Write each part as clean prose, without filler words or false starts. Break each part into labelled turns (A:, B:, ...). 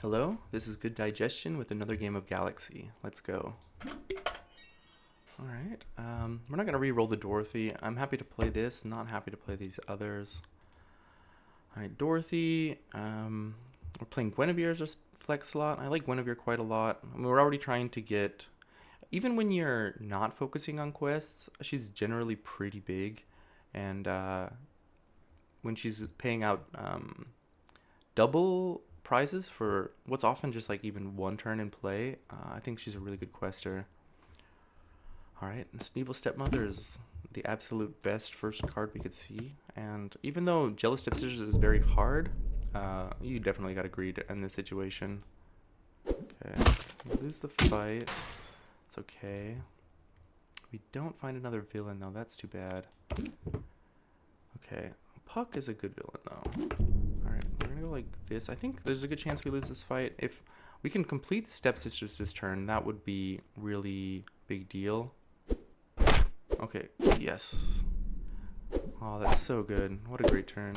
A: Hello, this is Good Digestion with another game of Galaxy. Let's go. Alright, we're not going to re-roll the Dorothy. I'm happy to play this, not happy to play these others. Alright, Dorothy, we're playing Guinevere as a flex slot. I like Guinevere quite a lot. I mean, we're already trying to get, even when you're not focusing on quests, she's generally pretty big. And when she's paying out double prizes for what's often just like even one turn in play, I think she's a really good quester. Alright, Sneeble Stepmother is the absolute best first card we could see, and even though Jealous Stepsisters is very hard, you definitely got to agree to end this situation. Okay, we lose the fight. It's okay. We don't find another villain though, that's too bad. Okay, Puck is a good villain though. Alright, we're gonna go like this. I think there's a good chance we lose this fight. If we can complete the Stepsisters this turn, that would be really big deal. Okay, yes. Oh, that's so good. What a great turn.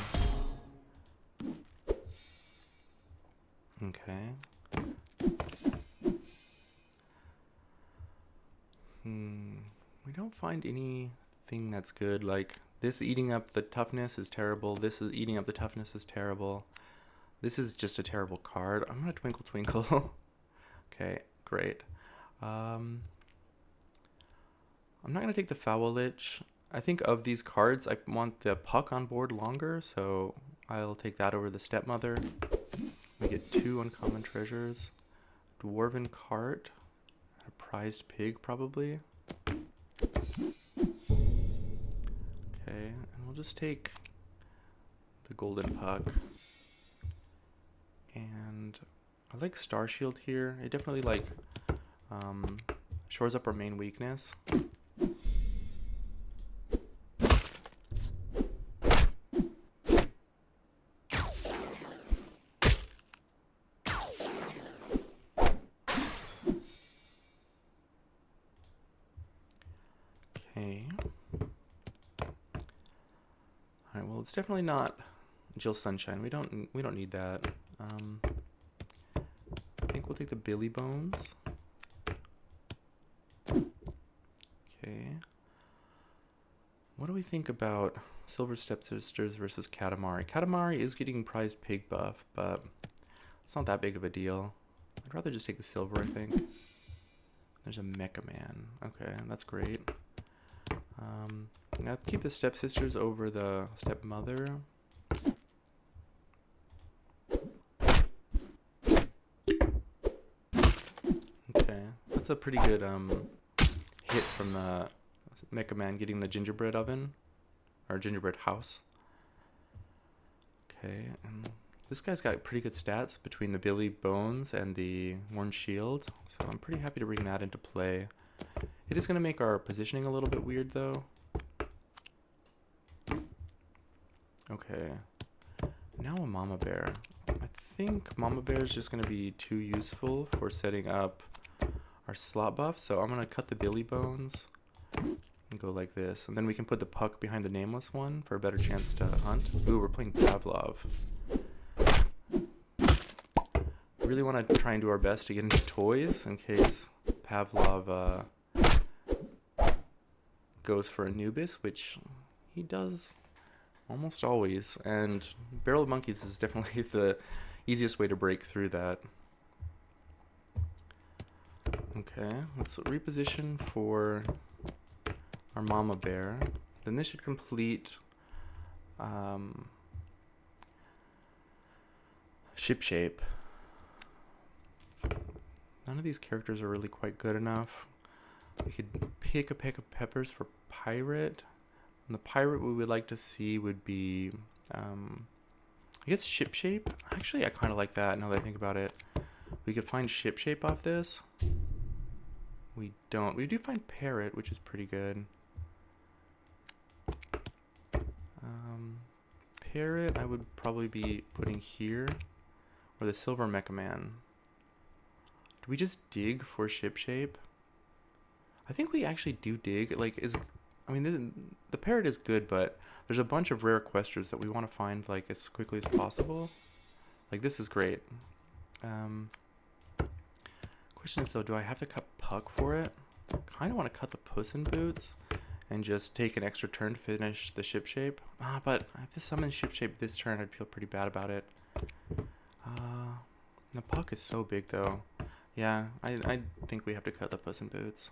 A: Okay. We don't find anything that's good. Like, this eating up the toughness is terrible. This is eating up the toughness is terrible. This is just a terrible card. I'm gonna Twinkle Twinkle. Okay, great. I'm not going to take the Foul Lich. I think of these cards, I want the Puck on board longer, so I'll take that over the Stepmother. We get 2 uncommon treasures. Dwarven Cart. A prized pig, probably. Okay, and we'll just take the Golden Puck. And I like Star Shield here. It definitely, like, shores up our main weakness. Okay. Alright, well, it's definitely not Jill Sunshine. We don't need that. I think we'll take the Billy Bones. Okay. What do we think about Silver Stepsisters versus Katamari? Katamari is getting prized pig buff, but it's not that big of a deal. I'd rather just take the silver, I think. There's a Mecha Man. Okay, that's great. Now keep the Stepsisters over the Stepmother. Okay, that's a pretty good hit from the Mecha Man getting the gingerbread oven, or gingerbread house. Okay, and this guy's got pretty good stats between the Billy Bones and the Worn Shield, so I'm pretty happy to bring that into play. It is going to make our positioning a little bit weird though. Okay, now a Mama Bear. I think Mama Bear is just going to be too useful for setting up our slot buff, so I'm going to cut the Billy Bones and go like this, and then we can put the Puck behind the nameless one for a better chance to hunt. Ooh, we're playing Pavlov. We really want to try and do our best to get into toys in case Pavlov goes for Anubis, which he does almost always, and Barrel of Monkeys is definitely the easiest way to break through that. Okay, let's reposition for our Mama Bear. Then this should complete Ship Shape. None of these characters are really quite good enough. We could pick a peck of peppers for Pirate. And the Pirate we would like to see would be, I guess Ship Shape. Actually, I kind of like that now that I think about it. We could find Ship Shape off this. We don't. We do find Parrot, which is pretty good. Parrot I would probably be putting here, or the Silver Mecha Man. Do we just dig for Ship Shape? I think we actually do dig. Like, I mean, the Parrot is good, but there's a bunch of rare questers that we want to find like as quickly as possible. Like, this is great. Question is though, do I have to cut Puck for it? Kind of want to cut the Puss in Boots and just take an extra turn to finish the ship shape. But I have to summon ship shape this turn. I'd feel pretty bad about it. The Puck is so big though. Yeah, I think we have to cut the Puss in Boots.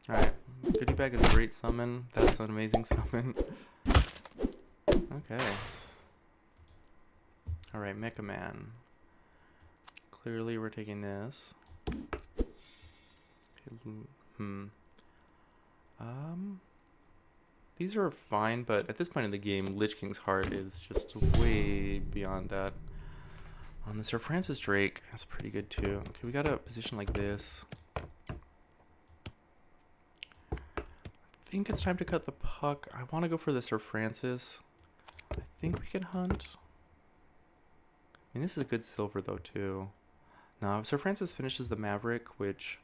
A: Alright, Goodie Bag is a great summon. That's an amazing summon. Okay. Alright, Mecha Man. Clearly we're taking this. These are fine, but at this point in the game, Lich King's Heart is just way beyond that. On the Sir Francis Drake, that's pretty good too. Okay, we got a position like this. I think it's time to cut the Puck. I want to go for the Sir Francis. I think we can hunt. I mean, this is a good silver though too. Now, if Sir Francis finishes the Maverick, which,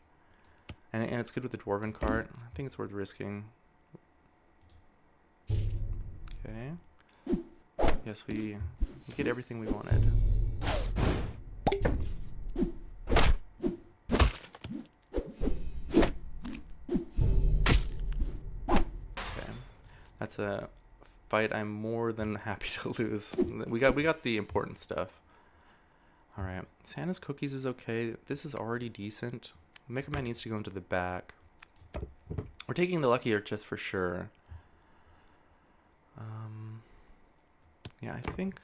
A: and it's good with the Dwarven cart, I think it's worth risking. Okay. Yes, we get everything we wanted. Okay. That's a fight I'm more than happy to lose. We got the important stuff. Alright. Santa's Cookies is okay. This is already decent. Mega Man needs to go into the back. We're taking the Lucky Earth Chest for sure. Yeah, I think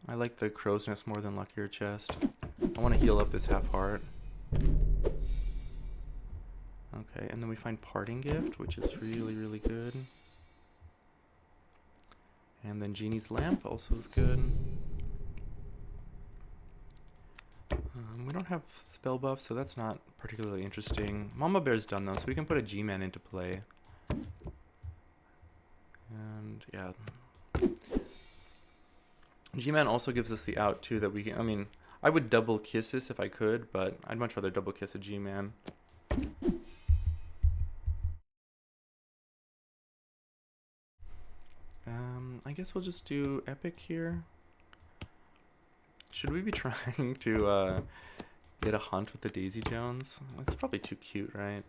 A: I like the Crow's Nest more than Lucky Earth Chest. I want to heal up this half heart. Okay, and then we find Parting Gift, which is really, really good. And then Genie's Lamp also is good. We don't have spell buff, so that's not particularly interesting. Mama Bear's done though, so we can put a G-Man into play. And yeah. G-Man also gives us the out too that we can, I mean, I would double kiss this if I could, but I'd much rather double kiss a G-Man. I guess we'll just do Epic here. Should we be trying to get a hunt with the Daisy Jones? That's probably too cute, right?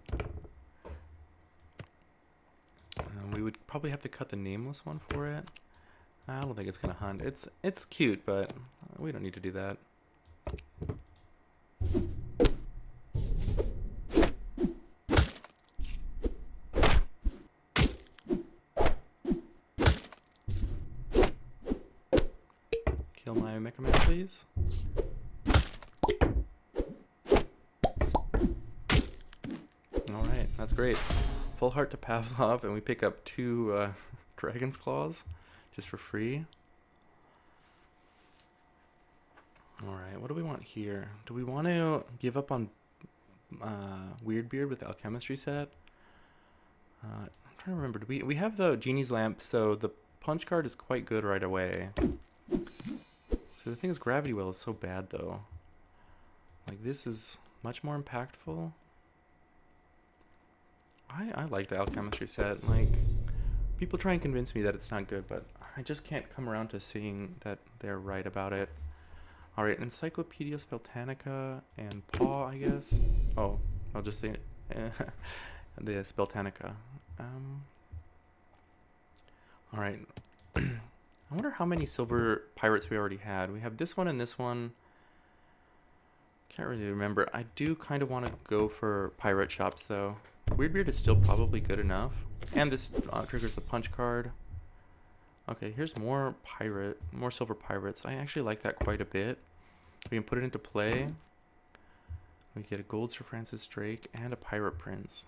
A: We would probably have to cut the nameless one for it. I don't think it's gonna hunt. It's cute, but we don't need to do that. Kill my Mecha Man, please. Alright, that's great. Full heart to Pavlov, and we pick up 2 Dragon's Claws just for free. Alright, what do we want here? Do we want to give up on Weird Beard with the Alchemistry set? I'm trying to remember. We have the Genie's Lamp, so the punch card is quite good right away. So the thing is, Gravity Well is so bad though. Like, this is much more impactful. I like the Alchemistry set. Like, people try and convince me that it's not good, but I just can't come around to seeing that they're right about it. Alright, Encyclopedia Speltanica and Paw, I guess. Oh, I'll just say the Speltanica. Alright. I wonder how many silver pirates we already had. We have this one and this one. Can't really remember. I do kind of want to go for pirate shops though. Weirdbeard is still probably good enough. And this triggers the punch card. Okay, here's more silver pirates. I actually like that quite a bit. We can put it into play. We get a gold Sir Francis Drake and a pirate prince.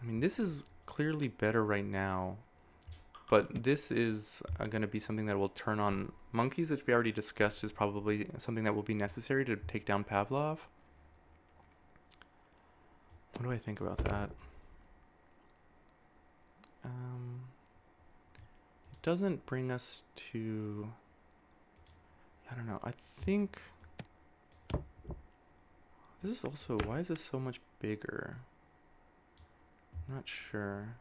A: I mean, this is clearly better right now. But this is going to be something that will turn on monkeys, which we already discussed is probably something that will be necessary to take down Pavlov. What do I think about that? It doesn't bring us to... I don't know. I think... This is also... Why is this so much bigger? I'm not sure.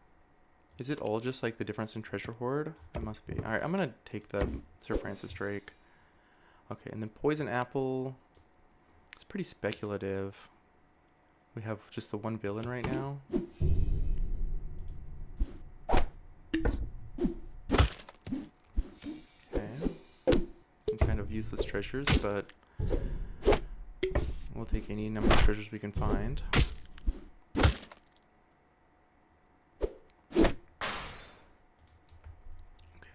A: Is it all just like the difference in treasure hoard? It must be. Alright, I'm gonna take the Sir Francis Drake. Okay, and then poison apple. It's pretty speculative. We have just the one villain right now. Okay. Some kind of useless treasures, but we'll take any number of treasures we can find.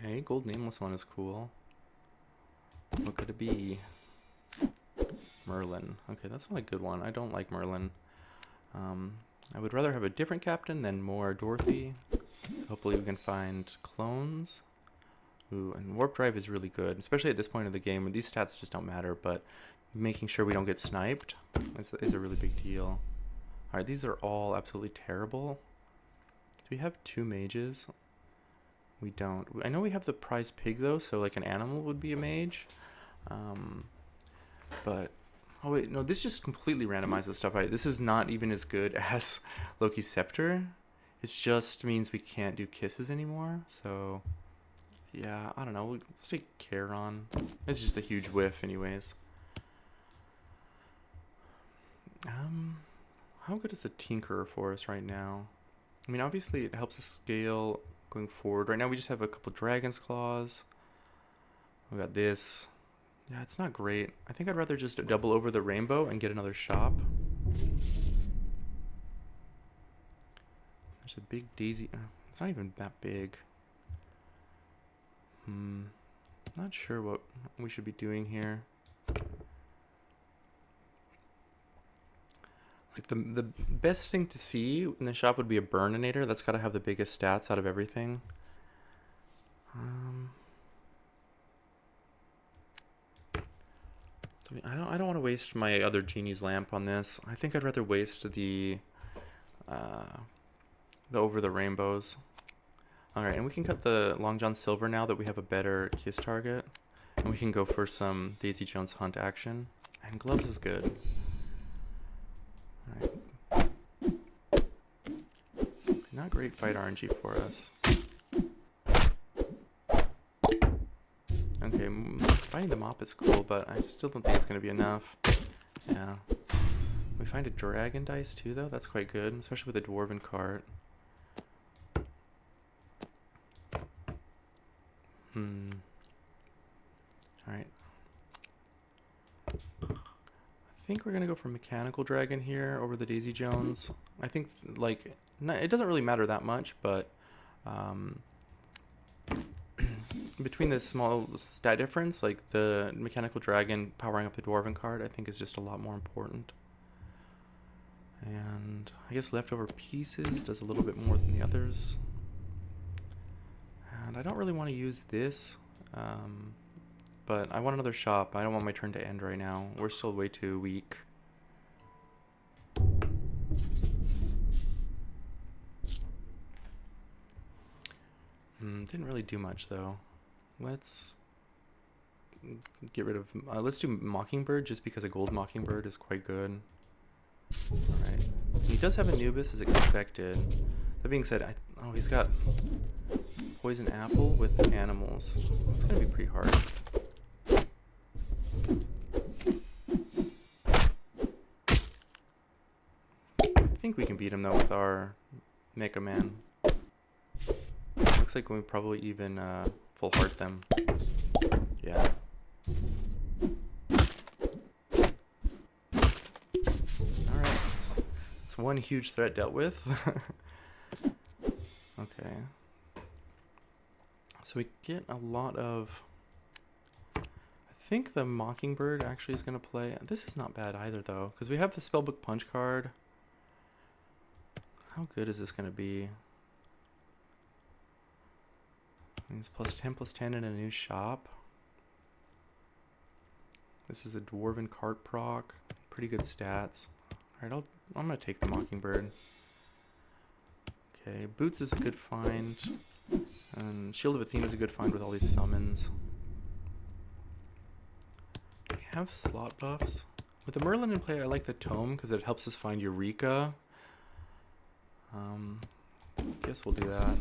A: Okay, gold nameless one is cool. What could it be? Merlin. Okay, that's not a good one. I don't like Merlin. I would rather have a different captain than more Dorothy. Hopefully we can find clones. Ooh, and warp drive is really good, especially at this point of the game. These stats just don't matter, but making sure we don't get sniped is a really big deal. Alright, these are all absolutely terrible. Do we have 2 mages? We don't. I know we have the prize pig though, so like an animal would be a mage. But oh wait, no, this just completely randomizes stuff. Right, this is not even as good as Loki's scepter. It just means we can't do kisses anymore. So yeah, I don't know. Let's take Charon. It's just a huge whiff, anyways. How good is the Tinkerer for us right now? I mean, obviously it helps us scale going forward. Right now we just have a couple Dragon's Claws. We got this. Yeah, it's not great. I think I'd rather just double over the rainbow and get another shop. There's a big daisy. It's not even that big. Not sure what we should be doing here. Like the best thing to see in the shop would be a Burninator. That's got to have the biggest stats out of everything. I don't want to waste my other genie's lamp on this. I think I'd rather waste the over the rainbows. All right, and we can cut the Long John Silver now that we have a better kiss target, and we can go for some Daisy Jones Hunt action. And gloves is good. All right. Not great fight RNG for us. Okay, fighting the mop is cool, but I still don't think it's going to be enough. Yeah. We find a dragon dice too, though. That's quite good, especially with a dwarven cart. Alright. I think we're going to go for Mechanical Dragon here over the Daisy Jones. I think, like, it doesn't really matter that much, but between the small stat difference, like the Mechanical Dragon powering up the Dwarven card, I think is just a lot more important. And I guess Leftover Pieces does a little bit more than the others. And I don't really want to use this, but I want another shop. I don't want my turn to end right now. We're still way too weak. Didn't really do much though. Let's get rid of, let's do Mockingbird just because a gold Mockingbird is quite good. Alright. He does have Anubis as expected. That being said, oh, he's got Poison Apple with animals. It's gonna be pretty hard. I think we can beat him though with our Mega Man. Looks like we probably even full heart them. Yeah. Alright. It's one huge threat dealt with. Okay. So we get a lot of... I think the Mockingbird actually is going to play... This is not bad either though, because we have the Spellbook Punch card. How good is this going to be? It's +10/+10 in a new shop. This is a Dwarven Cart proc. Pretty good stats. Alright, I'm going to take the Mockingbird. Okay, Boots is a good find. And Shield of Athena is a good find with all these summons. We have slot buffs. With the Merlin in play, I like the Tome because it helps us find Eureka. Guess we'll do that.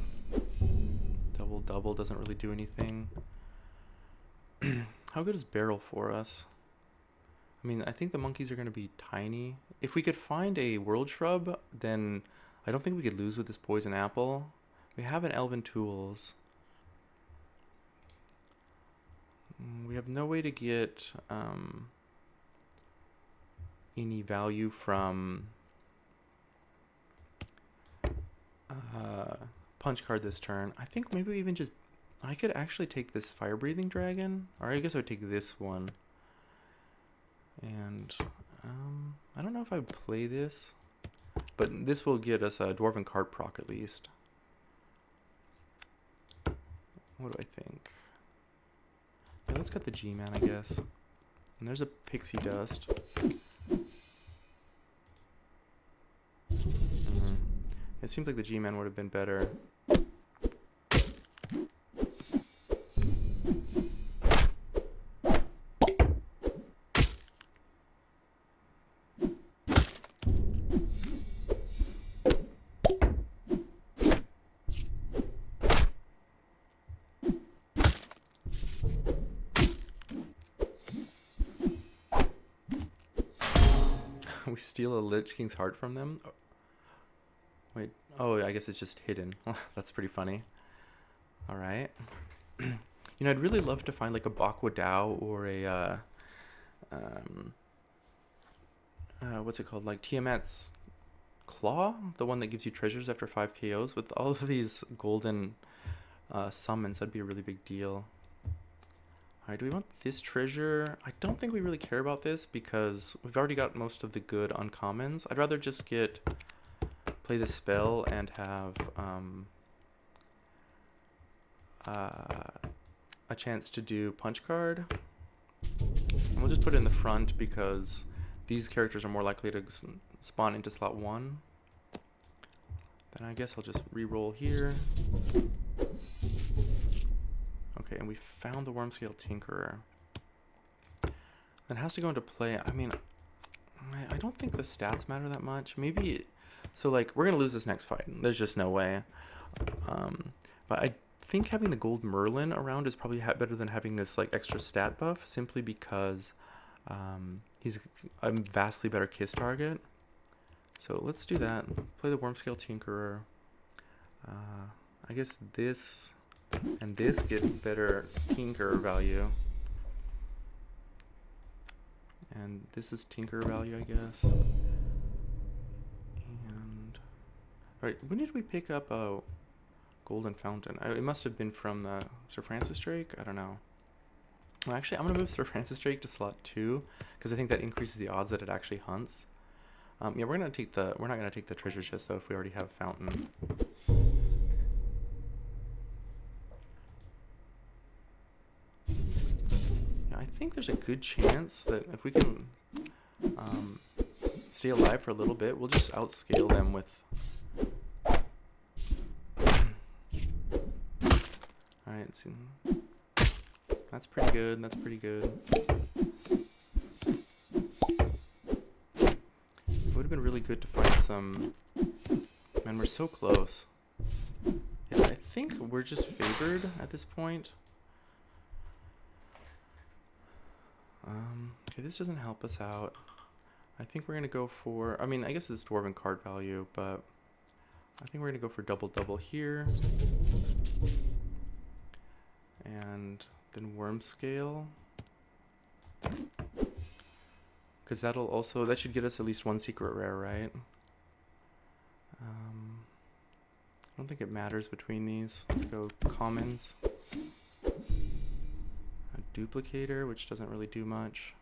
A: Double doesn't really do anything. How good is barrel for us? I mean, I think the monkeys are going to be tiny. If we could find a world shrub, then I don't think we could lose with this poison apple. We have an elven tools. We have no way to get any value from punch card this turn. I think maybe even just... I could actually take this fire-breathing dragon. Or I guess I would take this one. And I don't know if I would play this. But this will get us a Dwarven card proc at least. What do I think? Yeah, let's cut the G-Man, I guess. And there's a pixie dust. It seems like the G-Man would have been better. We steal a Lich King's heart from them? Oh, wait. Oh, I guess it's just hidden. That's pretty funny. Alright. You know, I'd really love to find like a Bakwa Dao or a... what's it called? Like Tiamat's Claw? The one that gives you treasures after 5 KOs? With all of these golden summons, that'd be a really big deal. Alright, do we want this treasure? I don't think we really care about this because we've already got most of the good uncommons. I'd rather just play the spell and have a chance to do punch card. And we'll just put it in the front because these characters are more likely to spawn into slot 1. Then I guess I'll just re-roll here. Okay, and we found the Wormscale Tinkerer. That has to go into play. I mean, I don't think the stats matter that much. Maybe, so like, we're going to lose this next fight. There's just no way. But I think having the Gold Merlin around is probably better than having this like extra stat buff, simply because he's a vastly better kiss target. So let's do that. Play the Wormscale Tinkerer. I guess this... and this gets better Tinker value. And this is Tinker value, I guess. And... alright, when did we pick up a Golden Fountain? It must have been from the Sir Francis Drake? I don't know. Well, actually, I'm going to move Sir Francis Drake to slot 2, because I think that increases the odds that it actually hunts. Yeah, we're not going to take the treasure chest, though, if we already have Fountain. I think there's a good chance that if we can stay alive for a little bit, we'll just outscale them with... Alright, so that's pretty good, that's pretty good. It would have been really good to find some... Man, we're so close. Yeah, I think we're just favored at this point. Okay, this doesn't help us out. I think we're going to go for... I mean, I guess it's Dwarven card value, but I think we're going to go for double here. And then Wormscale. Because that'll also... that should get us at least one secret rare, right? I don't think it matters between these. Let's go commons. A duplicator, which doesn't really do much.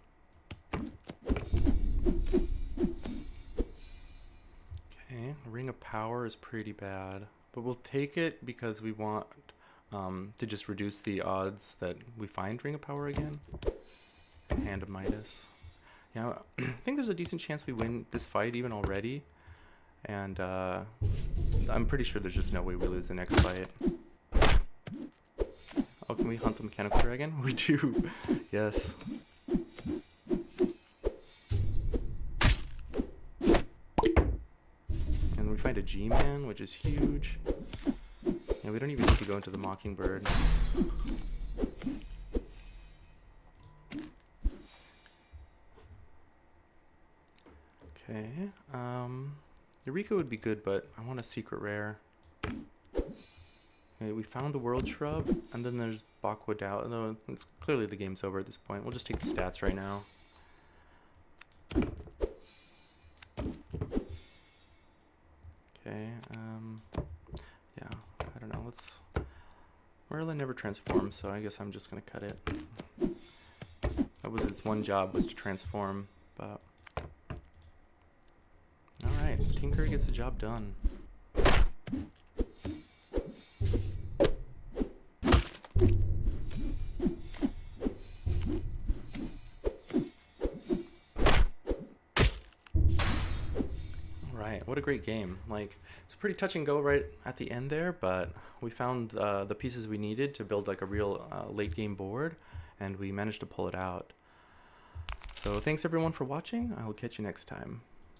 A: Okay, Ring of Power is pretty bad, but we'll take it because we want to just reduce the odds that we find Ring of Power again. Hand of Midas. Yeah, I think there's a decent chance we win this fight even already, and I'm pretty sure there's just no way we lose the next fight. Oh, can we hunt the Mechanical Dragon? We do. Yes. And we find a G-Man, which is huge. Yeah, we don't even need to go into the Mockingbird. Okay, Eureka would be good, but I want a secret rare. Okay, we found the World Shrub, and then there's Bakwa Dao. Though it's clearly the game's over at this point. We'll just take the stats right now. Okay, yeah, I don't know. Let's. Merlin never transforms, so I guess I'm just gonna cut it. That was its one job, was to transform, but. Alright, Tinker gets the job done. Alright, what a great game. Like, it's pretty touch and go right at the end there, but we found the pieces we needed to build like a real late game board, and we managed to pull it out. So thanks everyone for watching. I will catch you next time.